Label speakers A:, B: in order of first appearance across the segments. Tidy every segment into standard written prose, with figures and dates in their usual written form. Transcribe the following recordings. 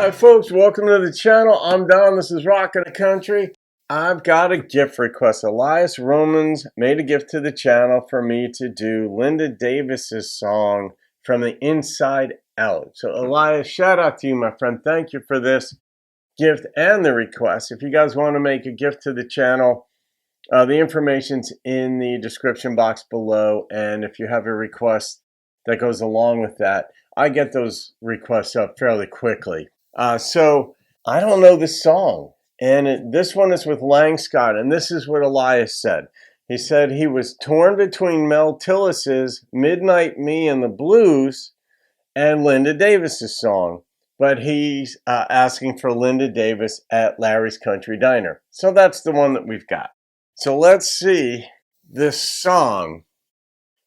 A: Hi folks, welcome to the channel. I'm Don, this is Rockin' the Country. I've got a gift request. Eliyahs Romans made a gift to the channel for me to do Linda Davis's song From the Inside Out. So Eliyahs, shout out to you, my friend. Thank you for this gift and the request. If you guys want to make a gift to the channel, the information's in the description box below. And if you have a request that goes along with that, I get those requests up fairly quickly. So I don't know this song, and this one is with Lang Scott, and this is what Eliyahs said. He said he was torn between Mel Tillis's Midnight Me and the Blues and Linda Davis's song, but he's asking for Linda Davis at Larry's Country Diner. So that's the one that we've got. So let's see this song.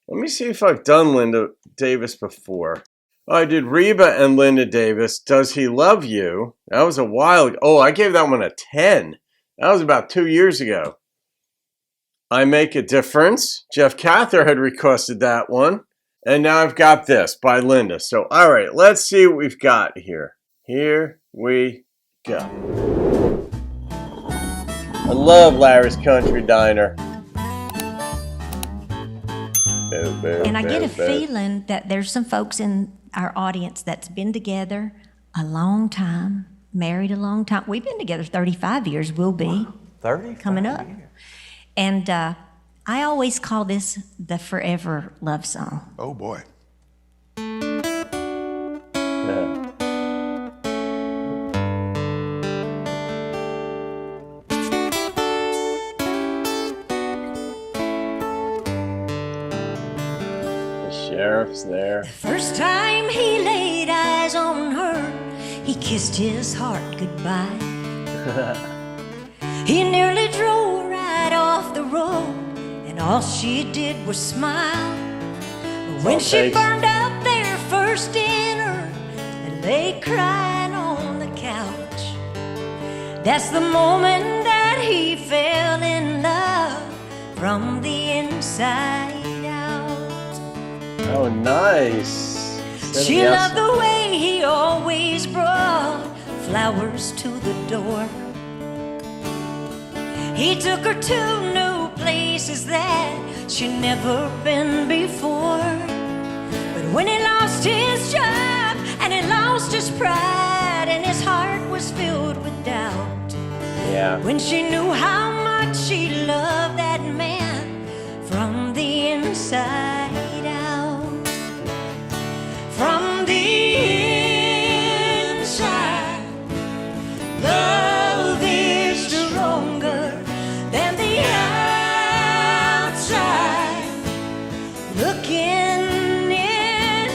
A: Let me see if I've done Linda Davis before. I did Reba and Linda Davis, Does He Love You? That was a while ago. Oh, I gave that one a 10. That was about 2 years ago. I Make a Difference. Jeff Cather had requested that one. And now I've got this by Linda. So, all right, let's see what we've got here. Here we go. I love Larry's Country Diner.
B: And I get a feeling that there's some folks in our audience that's been together a long time, married a long time. We've been together 35 years, we'll be.
C: 30?
B: Coming up. And I always call this the forever love song.
C: Oh, boy.
A: Yeah. Sheriff's there.
B: The first time he laid eyes on her, he kissed his heart goodbye. He nearly drove right off the road, and all she did was smile. But when she burned up their first dinner and lay crying on the couch, that's the moment that he fell in love from the inside.
A: Oh, nice.
B: She loved the way he always brought flowers to the door. He took her to new places that she'd never been before. But when he lost his job and he lost his pride and his heart was filled with doubt, when she knew how much she loved that man from the inside. From the inside, love is stronger than the outside. Looking in,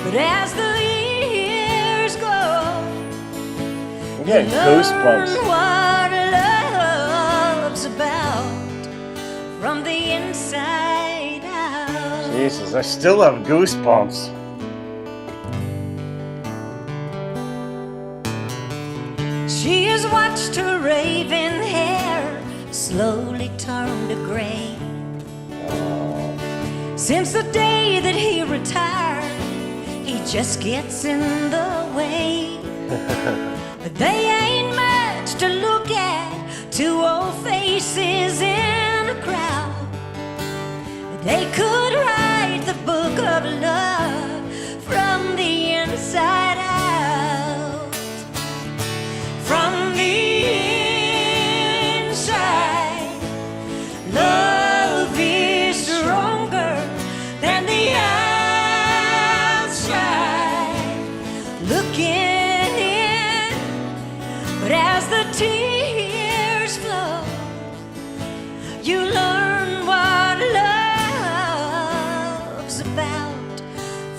B: but as the years go,
A: I'm getting goosebumps.
B: What love's about from the inside out.
A: Jesus, I still have goosebumps.
B: She has watched her raven hair slowly turn to gray. Since the day that he retired, he just gets in the way. But they ain't much to look at, two old faces in a crowd. They could write the book of love from the inside out. From the inside, love is stronger than the outside. Looking in, but as the tears flow, you learn what love's about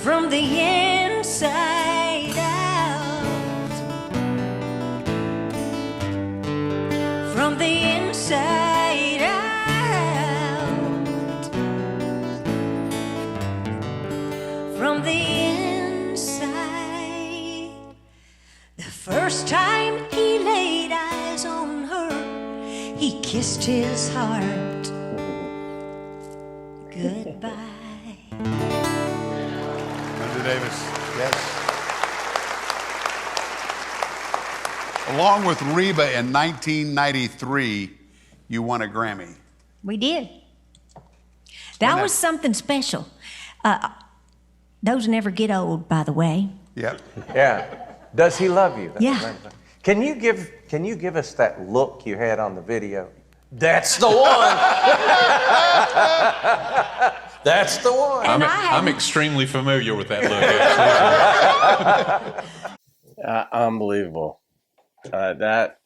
B: from the inside out. From the inside out. From the inside. The first time he laid eyes on her, he kissed his heart goodbye.
C: Linda Davis, yes. Along with Reba in 1993, you won a Grammy.
B: We did. That was something special. Those never get old, by the way.
C: Yep.
D: Yeah. Does he love you?
B: Yeah.
D: Can you give us that look you had on the video? That's the one. That's the one.
E: I'm extremely familiar with that look.
A: Unbelievable. At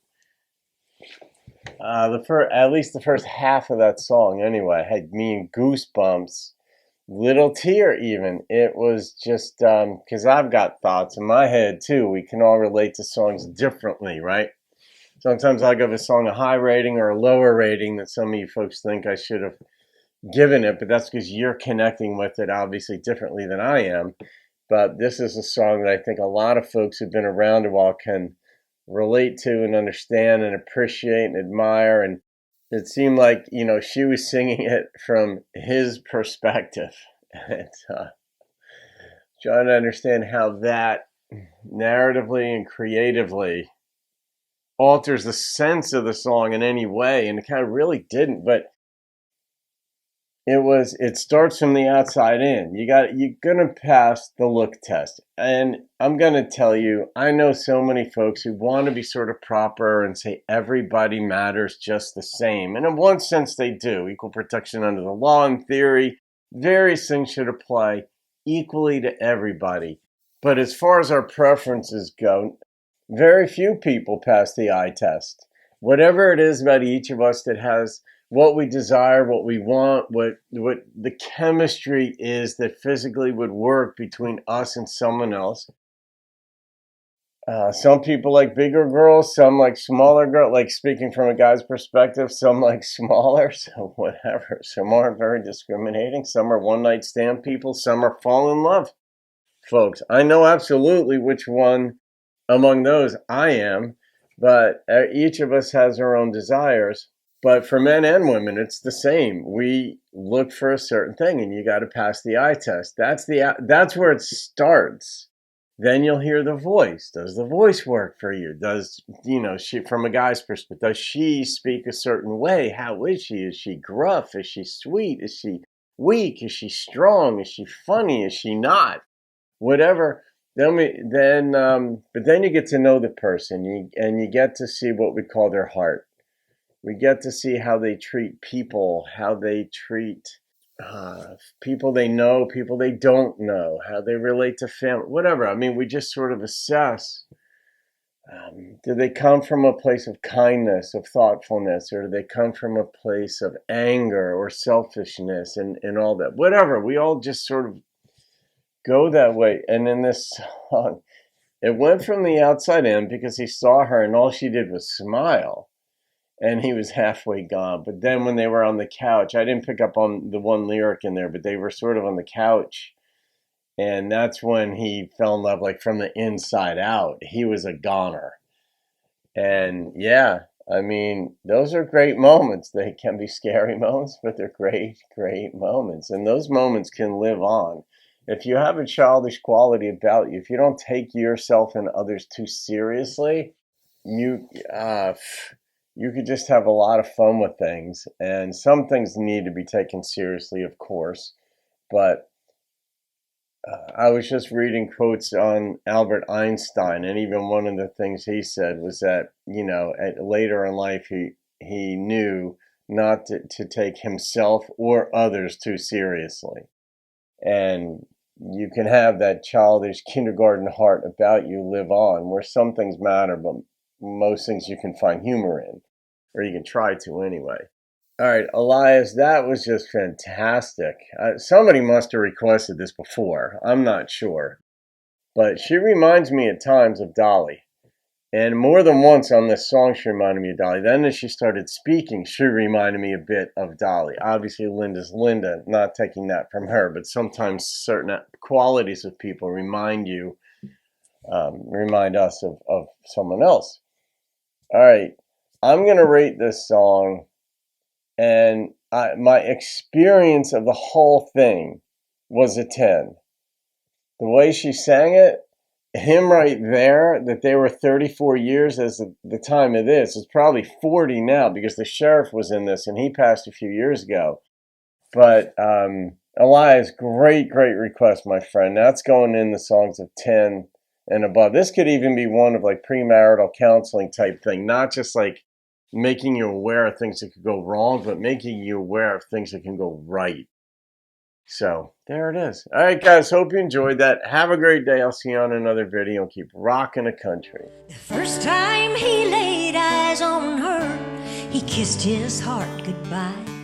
A: least the first half of that song, anyway, had me in goosebumps, little tear even. It was just because I've got thoughts in my head too. We can all relate to songs differently, right? Sometimes I'll give a song a high rating or a lower rating that some of you folks think I should have given it, but that's because you're connecting with it obviously differently than I am. But this is a song that I think a lot of folks who've been around a while can relate to and understand and appreciate and admire. And it seemed like, she was singing it from his perspective. And trying to understand how that narratively and creatively alters the sense of the song in any way. And it kind of really didn't, but it starts from the outside in. You're gonna pass the look test. And I'm gonna tell you, I know so many folks who want to be sort of proper and say everybody matters just the same. And in one sense they do. Equal protection under the law in theory. Various things should apply equally to everybody. But as far as our preferences go, very few people pass the eye test. Whatever it is about each of us that has what we desire, what we want, what the chemistry is that physically would work between us and someone else. Some people like bigger girls, some like smaller girls, like speaking from a guy's perspective, some like smaller, so whatever. Some aren't very discriminating. Some are one-night stand people. Some are fall in love folks. I know absolutely which one among those I am, but each of us has our own desires. But for men and women, it's the same. We look for a certain thing, and you got to pass the eye test. That's where it starts. Then you'll hear the voice. Does the voice work for you? Does, she, from a guy's perspective, does she speak a certain way? How is she? Is she gruff? Is she sweet? Is she weak? Is she strong? Is she funny? Is she not? Whatever. But then you get to know the person, and you get to see what we call their heart. We get to see how they treat people, how they treat people they know, people they don't know, how they relate to family, whatever. I mean, we just sort of assess, do they come from a place of kindness, of thoughtfulness, or do they come from a place of anger or selfishness and all that? Whatever. We all just sort of go that way. And in this song, it went from the outside in because he saw her and all she did was smile. And he was halfway gone. But then when they were on the couch, I didn't pick up on the one lyric in there, but they were sort of on the couch. And that's when he fell in love, like from the inside out. He was a goner. And yeah, I mean, those are great moments. They can be scary moments, but they're great, great moments. And those moments can live on. If you have a childish quality about you, if you don't take yourself and others too seriously, you could just have a lot of fun with things. And some things need to be taken seriously, of course. But I was just reading quotes on Albert Einstein, and even one of the things he said was that, later in life, he knew not to take himself or others too seriously. And you can have that childish kindergarten heart about you live on, where some things matter, but most things you can find humor in, or you can try to anyway. All right, Eliyahs, that was just fantastic. Somebody must have requested this before. I'm not sure. But she reminds me at times of Dolly. And more than once on this song, she reminded me of Dolly. Then as she started speaking, she reminded me a bit of Dolly. Obviously, Linda's Linda, not taking that from her, but sometimes certain qualities of people remind us of someone else. All right, I'm going to rate this song, and my experience of the whole thing was a 10. The way she sang it, him right there, that they were 34 years as the time of this, is probably 40 now because the sheriff was in this and he passed a few years ago. But Eliyahs, great request, my friend. That's going in the songs of 10 and above. This could even be one of like premarital counseling type thing, not just like making you aware of things that could go wrong, but making you aware of things that can go right. So there it is. All right, guys, hope you enjoyed that. Have a great day. I'll see you on another video and keep rocking the country.
B: The first time he laid eyes on her, he kissed his heart goodbye.